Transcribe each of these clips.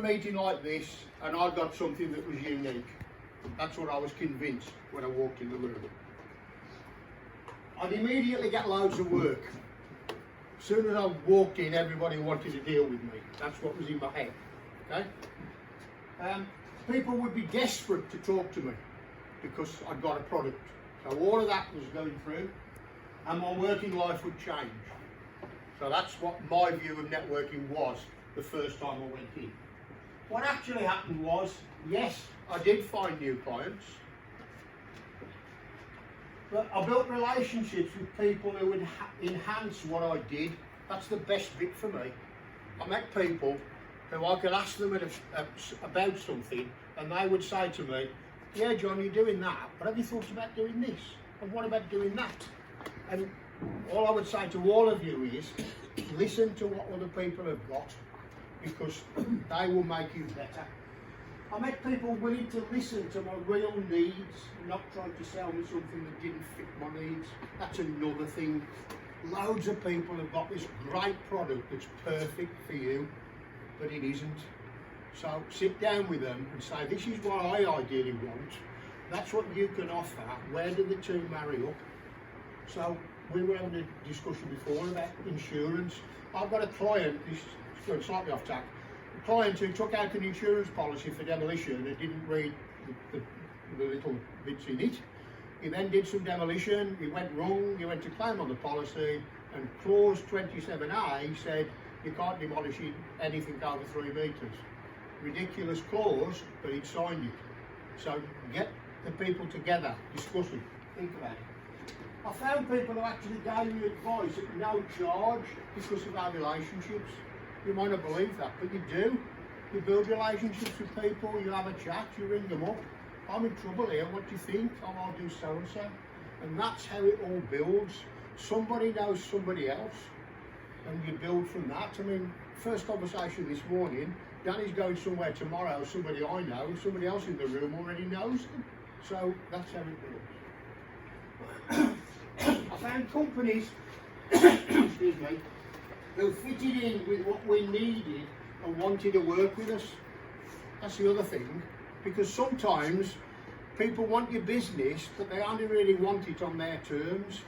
meeting like this and I got something that was unique. That's what I was convinced when I walked in the room. I'd immediately get loads of work. As soon as I walked in, everybody wanted to deal with me. That's what was in my head. Okay? People would be desperate to talk to me because I'd got a product. So all of that was going through and my working life would change. So that's what my view of networking was the first time I went in. What actually happened was, yes, I did find new clients, but I built relationships with people who would enhance what I did. That's the best bit for me. I met people who I could ask them about something and they would say to me, yeah John, you're doing that, but have you thought about doing this? And what about doing that? And all I would say to all of you is, listen to what other people have got, because they will make you better. I met people willing to listen to my real needs, not trying to sell me something that didn't fit my needs. That's another thing. Loads of people have got this great product that's perfect for you, but it isn't. So sit down with them and say, this is what I ideally want. That's what you can offer. Where do the two marry up? So we were having a discussion before about insurance. I've got a client, this is going slightly off track, a client who took out an insurance policy for demolition and didn't read the little bits in it. He then did some demolition, it went wrong, he went to claim on the policy, and clause 27A said you can't demolish anything over 3 metres. Ridiculous clause, but he'd signed it. So get the people together, discuss it, think about it. I found people who actually gave me advice at no charge because of our relationships. You might not believe that, but you do. You build relationships with people, you have a chat, you ring them up. I'm in trouble here, what do you think? Oh, I'll do so and so. And that's how it all builds. Somebody knows somebody else, and you build from that. I mean, first conversation this morning, Danny's going somewhere tomorrow, somebody I know, somebody else in the room already knows them. So that's how it builds. I found companies excuse me, who fitted in with what we needed and wanted to work with us. That's the other thing, because sometimes people want your business, but they only really want it on their terms.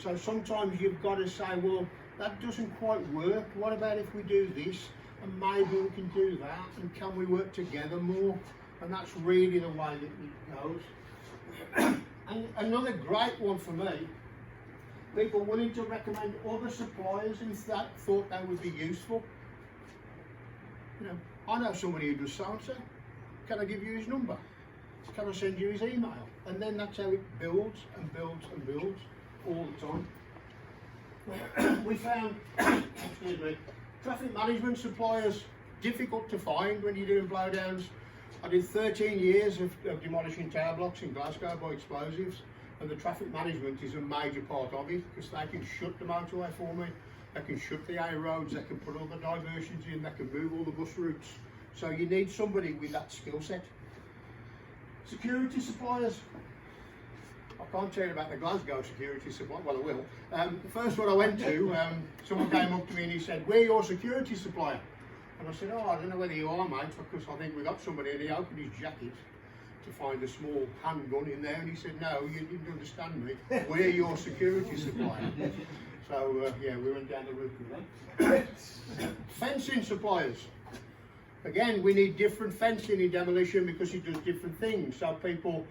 So sometimes you've got to say, well, that doesn't quite work. What about if we do this? And maybe we can do that, and can we work together more? And that's really the way that it goes. And another great one for me, people willing to recommend other suppliers who thought they would be useful. You know, I know somebody who does so-and-so. Can I give you his number? Can I send you his email? And then that's how it builds and builds and builds all the time. We found, excuse me, traffic management suppliers difficult to find when you're doing blowdowns. I did 13 years of demolishing tower blocks in Glasgow by explosives, and the traffic management is a major part of it because they can shut the motorway for me, they can shut the A roads, they can put all the diversions in, they can move all the bus routes. So you need somebody with that skill set. Security suppliers. I can't tell you about the Glasgow security supply, well I will. The first one I went to, someone came up to me and he said, we're your security supplier. And I said, oh, I don't know whether you are, mate, because I think we got somebody, and he opened his jacket to find a small handgun in there, and he said, no, you didn't understand me, we're your security supplier. So, yeah, we went down the route with that. Fencing suppliers. Again, we need different fencing in demolition because it does different things. So people,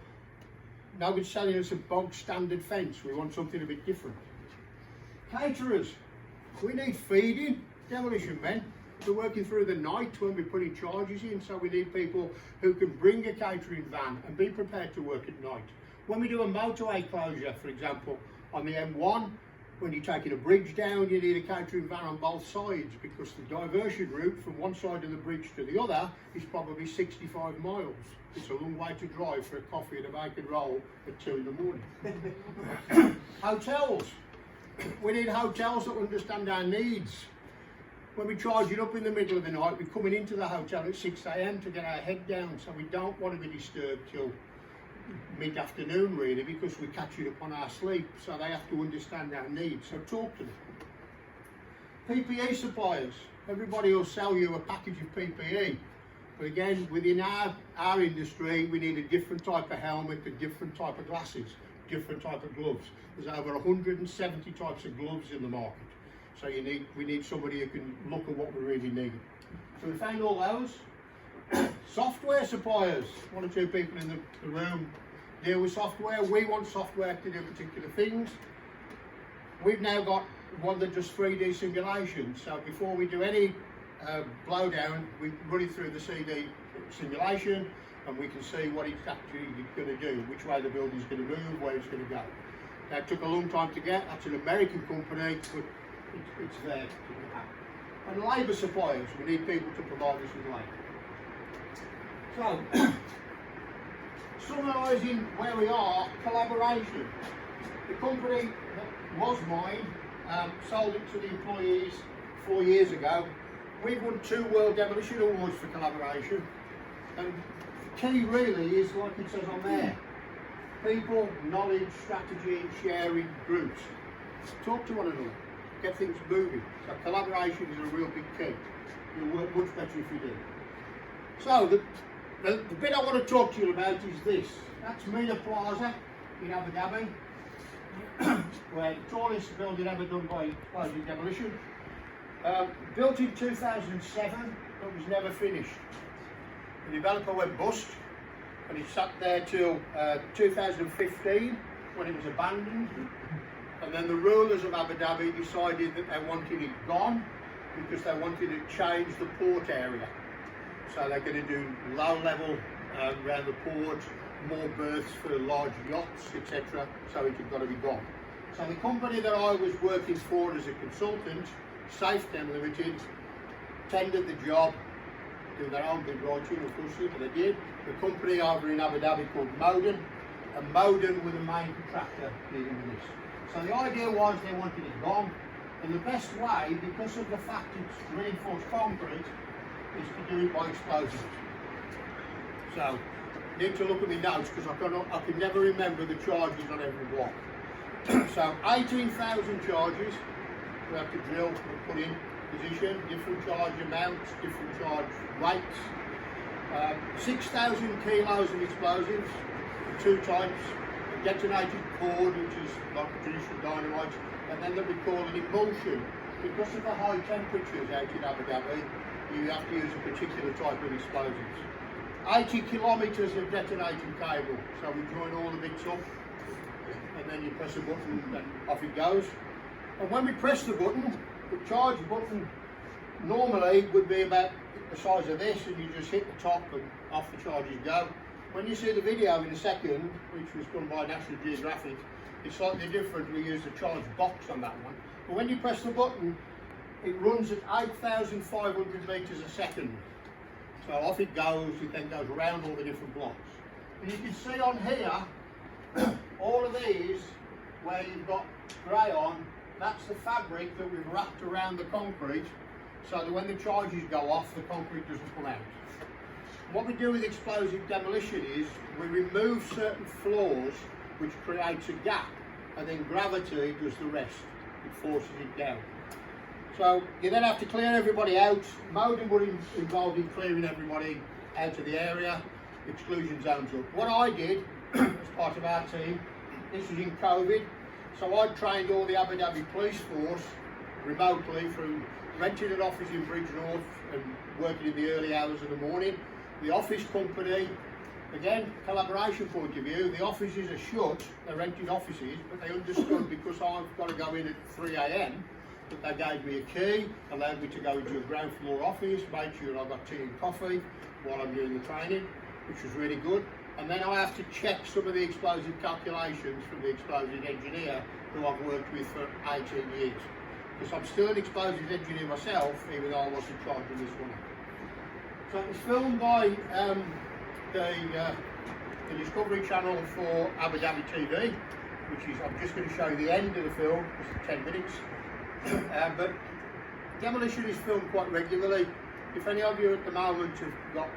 nobody's selling us a bog standard fence, we want something a bit different. Caterers. We need feeding, demolition men. We're working through the night when we're putting charges in, so we need people who can bring a catering van and be prepared to work at night. When we do a motorway closure, for example, on the M1, when you're taking a bridge down, you need a catering van on both sides because the diversion route from one side of the bridge to the other is probably 65 miles. It's a long way to drive for a coffee and a bacon roll at 2 in the morning. Hotels. We need hotels that understand our needs. When we charge it up in the middle of the night, we're coming into the hotel at 6 AM to get our head down, so we don't want to be disturbed till mid-afternoon really, because we're catching up on our sleep, so they have to understand our needs, so talk to them. PPE suppliers. Everybody will sell you a package of PPE, But again, within our industry, we need a different type of helmet, a different type of glasses, different type of gloves. There's over 170 types of gloves in the market. So we need somebody who can look at what we really need. So we found all those. Software suppliers, one or two people in the room deal with software. We want software to do particular things. We've now got one that does 3D simulation. So before we do any blowdown, we run it through the CD simulation and we can see what it's actually going to do, which way the building's going to move, where it's going to go. Now, it took a long time to get. That's an American company, but it's there. And labour suppliers, we need people to provide us with labour. So, summarising where we are, collaboration. The company that was mine sold it to the employees 4 years ago. We've won 2 World Demolition Awards for collaboration. And the key really is, like it says on there, people, knowledge, strategy, sharing, groups. Talk to one another, get things moving. So collaboration is a real big key. You'll work much better if you do. So the bit I want to talk to you about is this. That's Mina Plaza in Abu Dhabi, where the tallest building ever done by explosive demolition. Built in 2007, but was never finished. The developer went bust, and it sat there till 2015 when it was abandoned. And then the rulers of Abu Dhabi decided that they wanted it gone because they wanted to change the port area. So they're going to do low level around the port, more berths for large yachts, etc. So it had got to be gone. So the company that I was working for as a consultant, SafeDem Limited, tendered the job, doing their own bid writing, of course, but they did. The company over in Abu Dhabi called Moden, and Moden were the main contractor dealing with this. So the idea was they wanted it gone, and the best way, because of the fact it's reinforced concrete, is to do it by explosives. So, I need to look at my notes because I can never remember the charges on every block. So, 18,000 charges we have to drill and put in position, different charge amounts, different charge weights. 6,000 kilos of explosives, 2 types, a detonated cord, which is like a traditional dynamite, and then we call an emulsion. Because of the high temperatures out in Abu Dhabi, you have to use a particular type of explosives. 80 kilometres of detonating cable, so we join all the bits up, and then you press a button and off it goes. And when we press the button, the charge button normally would be about the size of this, and you just hit the top and off the charges go. When you see the video in a second, which was done by National Geographic, it's slightly different. We use the charge box on that one. But when you press the button, it runs at 8,500 metres a second. So off it goes, it then goes around all the different blocks. And you can see on here, all of these, where you've got grey on, that's the fabric that we've wrapped around the concrete, so that when the charges go off, the concrete doesn't come out. What we do with explosive demolition is, we remove certain flaws, which creates a gap, and then gravity does the rest. It forces it down. So you then have to clear everybody out. Moden were involved in clearing everybody out of the area, exclusion zones up. What I did, as part of our team, this was in COVID, so I trained all the Abu Dhabi police force remotely from renting an office in Bridge North and working in the early hours of the morning. The office company, again, collaboration point of view, the offices are shut, they're rented offices, but they understood because I've got to go in at 3 AM, that they gave me a key, allowed me to go into a ground floor office, made sure I got tea and coffee while I'm doing the training, which was really good. And then I have to check some of the explosive calculations from the explosive engineer who I've worked with for 18 years. Because I'm still an explosive engineer myself, even though I wasn't charged with this one. So it was filmed by the Discovery Channel for Abu Dhabi TV, which is, I'm just going to show you the end of the film, it's 10 minutes. But demolition is filmed quite regularly. If any of you at the moment have got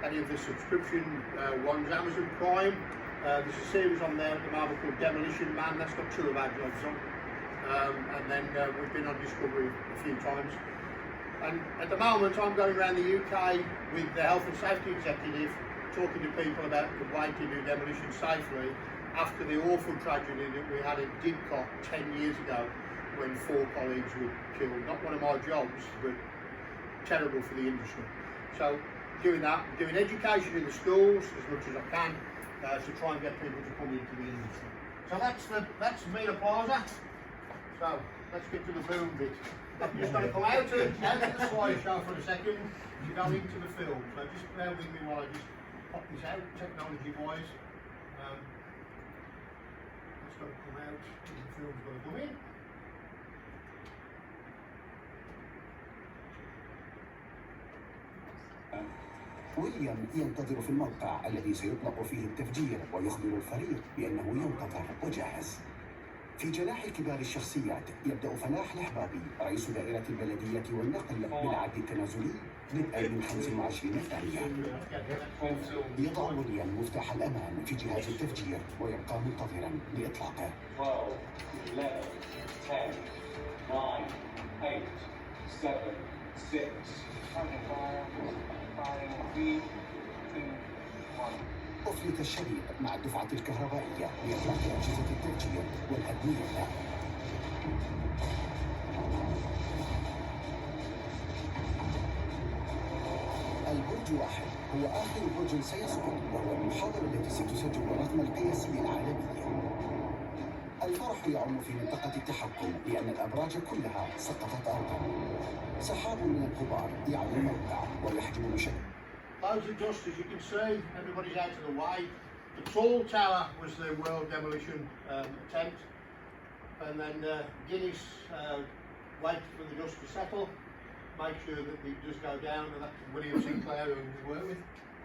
any of the subscription ones, Amazon Prime, there's a series on there at the moment called Demolition Man, that's got 2 of our jobs on. And then we've been on Discovery a few times. And at the moment I'm going around the UK with the health and safety executive talking to people about the way to do demolition safely after the awful tragedy that we had at Didcot 10 years ago when 4 colleagues were killed. Not one of my jobs, but terrible for the industry. So doing that, doing education in the schools as much as I can to try and get people to come into the industry. So that's Mina Plaza. So let's get to the boom bit. I'm just going to come out of the slideshow for a second to go into the film. So just bear with me while I just pop this out technology-wise. It's got to come out, the film's got to come in. ويليام ينتظر في الموقع الذي سيطلق فيه التفجير ويخبر الفريق بأنه ينتظر وجاهز. في جناح كبار الشخصيات يبدأ فلاح الأحبابي رئيس دائرة البلدية والنقل بالعد التنازلي بدءا من 25 ثانية. يضع ويليام مفتاح الأمان في جهاز التفجير ويبقى منتظرا لإطلاقه. 12, 11, 10, 9, 8, 7, 6, أفلت الشريط مع الدفعة الكهربائية لإطلاق أجهزة التفجير والأدوية. البرج 1 هو آخر برج سيسقط وهو المحاضرة التي ستسجل الرقم القياسي العالمي. الفرح يعم في منطقة التحكم لأن الأبراج كلها سقطت أرضا. سحاب من الغبار يعم الموقع ويحجم بشكل. Loads of dust, as you can see, everybody's out of the way. The tall tower was the world demolition attempt, and then Guinness waited for the dust to settle, make sure that it does go down, and that's William Sinclair who we work with.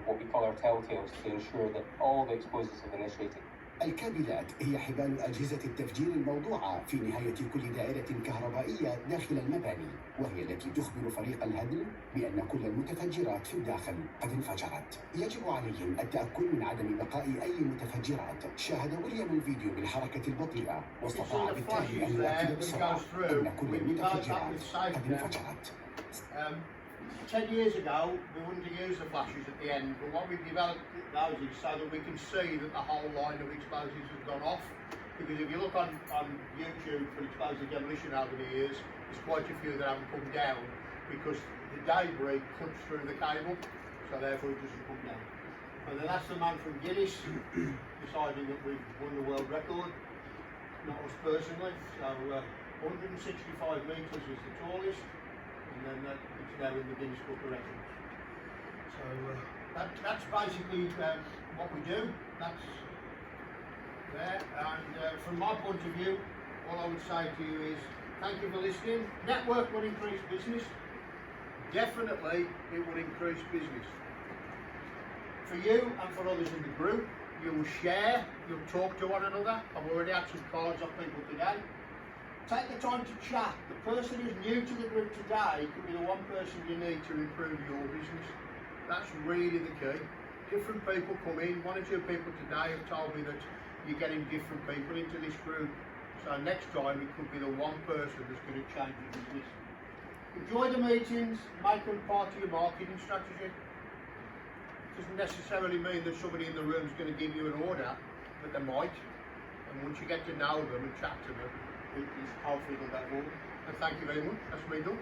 what we call our telltales to ensure that all the explosives have initiated. الكابلات هي حبال أجهزة التفجير الموضوعة في نهاية كل دائرة كهربائية داخل المباني، وهي التي تخبر فريق الهدم بأن كل المتفجرات في الداخل قد انفجرت. يجب عليهم التأكد من عدم بقاء أي متفجرات. شاهد ويليام الفيديو بالحركة البطيئة واستطاع بالتالي أن يؤكد بسرعة أن كل المتفجرات قد انفجرت. 10 years ago, we wouldn't have used the flashes at the end, but what we've developed those is so that we can see that the whole line of explosives has gone off. Because if you look on YouTube for explosive demolition over the years, there's quite a few that haven't come down because the debris cuts through the cable, so therefore it doesn't come down. And then that's the man from Guinness deciding that we've won the world record, not us personally. So 165 metres is the tallest. And then it's now in the Guinness Book of Records. So that's basically what we do. That's there. And from my point of view, all I would say to you is thank you for listening. Network will increase business. Definitely it will increase business. For you and for others in the group, you will share, you'll talk to one another. I've already had some cards off people today. Take the time to chat. The person who's new to the group today could be the one person you need to improve your business. That's really the key. Different people come in. One or two people today have told me that you're getting different people into this group. So next time it could be the one person that's going to change your business. Enjoy the meetings, make them part of your marketing strategy. It doesn't necessarily mean that somebody in the room is going to give you an order, but they might. And once you get to know them and chat to them, hopefully it'll get more. And thank you very much. That's me done.